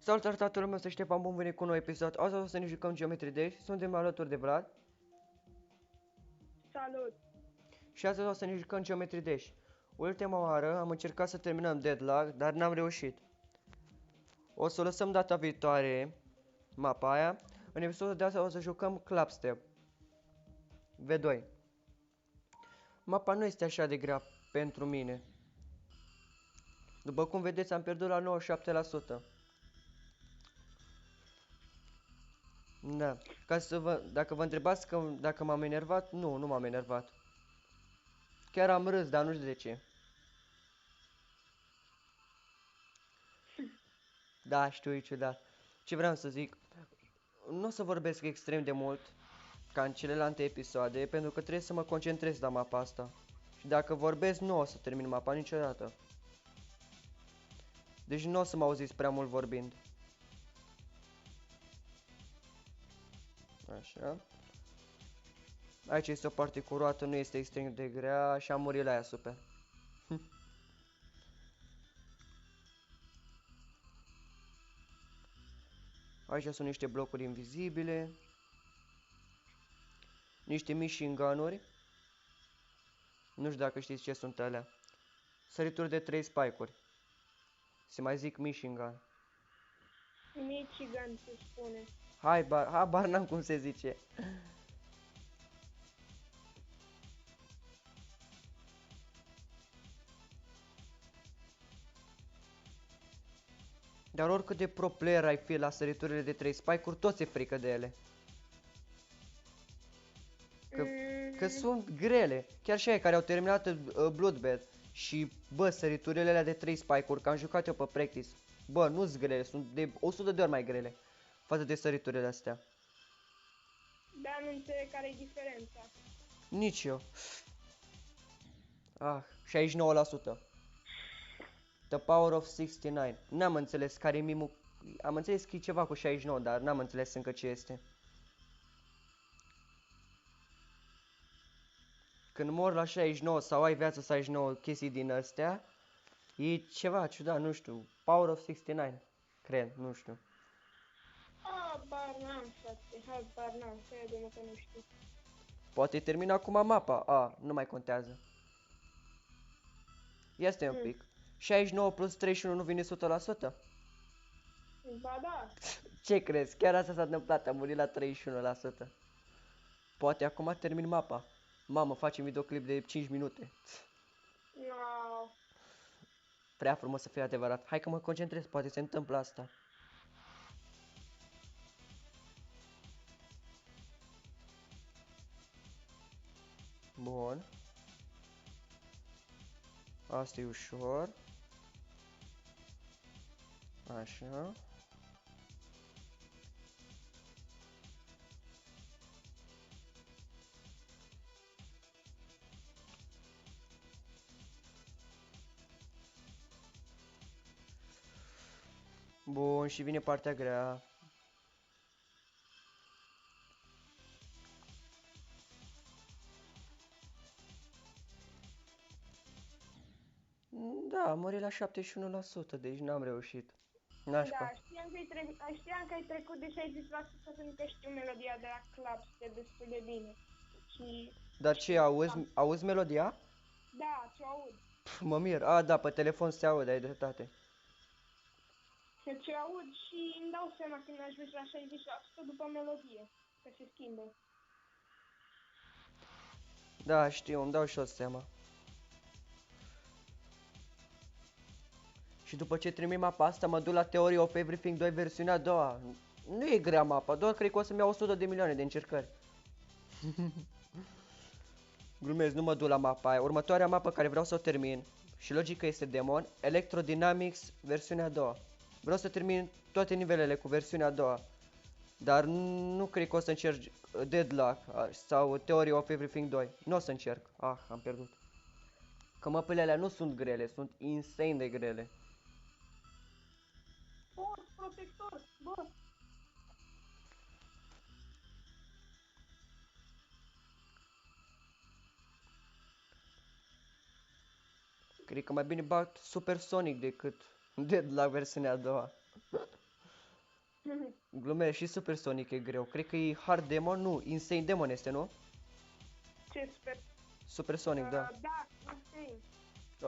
Salutare toată lumea, sunt Ștefan, bun venit cu un nou episod. Astăzi o să ne jucăm Geometry Dash, suntem alături de Vlad. Salut! Și astăzi o să ne jucăm Geometry Dash. Ultima oară am încercat să terminăm Deadlock, dar n-am reușit. O să o lăsăm data viitoare mapa aia. În episodul de astăzi o să jucăm Clubstep V2. Mapa nu este așa de grea pentru mine. După cum vedeți, am pierdut la 97%. Da, ca să vă, dacă vă întrebați dacă m-am enervat, nu m-am enervat. Chiar am râs, dar nu știu de ce. Da, știu, e ciudat. Ce vreau să zic, nu o să vorbesc extrem de mult, ca în celelalte episoade, pentru că trebuie să mă concentrez la mapa asta. Și dacă vorbesc, nu o să termin mapa niciodată. Deci nu o să mă auziți prea mult vorbind. Așa. Aici este o parte cu roată, nu este extrem de grea și am murit la ea super. Aici sunt niște blocuri invizibile. Niște machine gun-uri. Nu știu dacă știți ce sunt alea. Sărituri de 3 spike-uri. Se mai zic machine gun. Michigan se spune. Habar n-am cum se zice. Dar oricât de pro player ai fi la săriturile de 3 spike-uri, tot se frică de ele. Că sunt grele. Chiar și aia care au terminat Bloodbath. Și, bă, săriturile alea de 3 spike-uri, că am jucat eu pe practice. Bă, nu-s grele, sunt de 100 de ori mai grele față de săriturile astea. Dar nu înțeleg care e diferența. Nici eu. Ah, 69%. The power of 69. N-am înțeles care e mimul. Am înțeles că e ceva cu 69, dar n-am înțeles încă ce este. Când mor la 69 sau ai viață 69, chestii din astea, e ceva ciudat, nu știu. Power of 69, cred, nu știu. Habar n-am, frate, habar n-am, crede-mă că nu știu. Poate termina acum mapa, nu mai contează. Ia stai un pic. 69 plus 31 nu vine 100%? Ba da, Ce crezi? Chiar asta s-a întâmplat, am murit la 31%. Poate acum termin mapa. Mamă, facem videoclip de 5 minute. no. Prea frumos să fie adevărat. Hai că mă concentrez, poate se întâmplă asta. Bun. Asta e ușor. Așa. Bun, și vine partea grea. Da, am murit la 71%, deci n-am reușit. Nașpa. Da, știam că ai trecut de 60% pentru că știu melodia de la Clubstep destul de bine. Și Dar ce, auzi melodia? da, ce aud. Mă mir. Da, pe telefon se aude, ai dreptate. Ce aud și îmi dau seama când ajungi la 60% după melodie, că se schimbă. Da, știu, îmi dau și eu seama. Și după ce trimit mapa asta, mă duc la Theory of Everything 2 versiunea a doua. Nu e grea mapa, doar cred că o să-mi iau 100 de milioane de încercări. Glumesc, nu mă duc la mapa aia. Următoarea mapă care vreau să o termin, și logică este Demon, Electrodynamics versiunea a doua. Vreau să termin toate nivelele cu versiunea a doua. Dar nu cred că o să încerc Deadlock sau Theory of Everything 2. Nu o să încerc. Am pierdut. Că mapele alea nu sunt grele, sunt insane de grele. Force protector, bă! Cred că mai bine bat Supersonic decât Deadlock versiunea a doua. Glumesc, și Supersonic e greu. Cred că e Hard Demon, nu, Insane Demon este, nu? Ce super... Supersonic, da. Da, insane.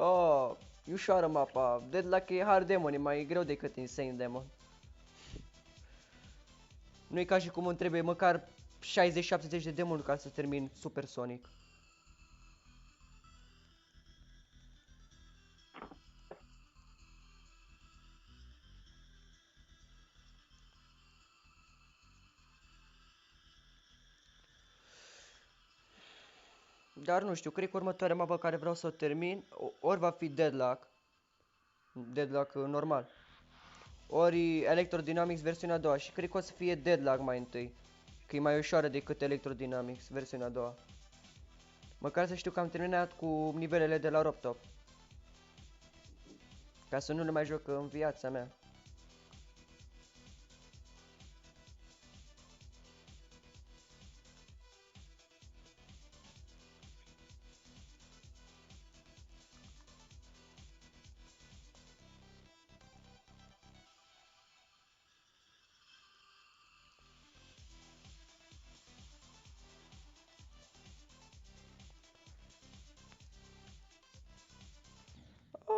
Oh, e ușoară mapa. Deadlock e Hard Demon, e mai greu decât Insane Demon. Nu e ca și cum îmi trebuie măcar 60-70 de demoni ca să termin Supersonic. Dar nu știu, cred că următoarea mapă care vreau să o termin, ori va fi Deadlock, Deadlock normal, ori Electrodynamics versiunea a doua și cred că o să fie Deadlock mai întâi, că e mai ușoară decât Electrodynamics versiunea a doua. Măcar să știu că am terminat cu nivelele de la Robtop, ca să nu le mai joc în viața mea.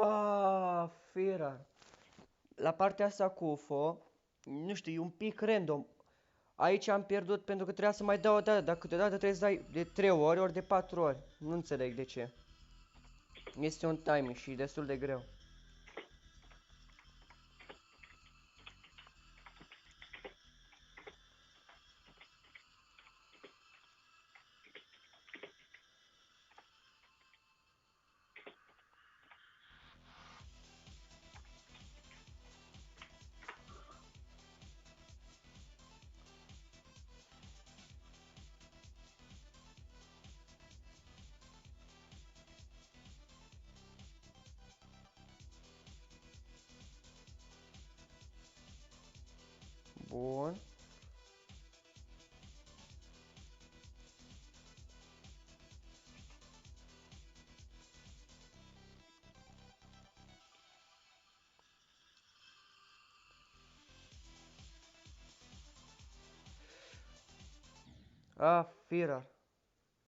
Ah, Fira. La partea asta cu UFO, nu știu, e un pic random. Aici am pierdut pentru că trebuia să mai dau o dată, dar câteodată trebuie să dai de 3 ori, ori de 4 ori. Nu înțeleg de ce. Este un timing și destul de greu. Bun. Ah, Fira.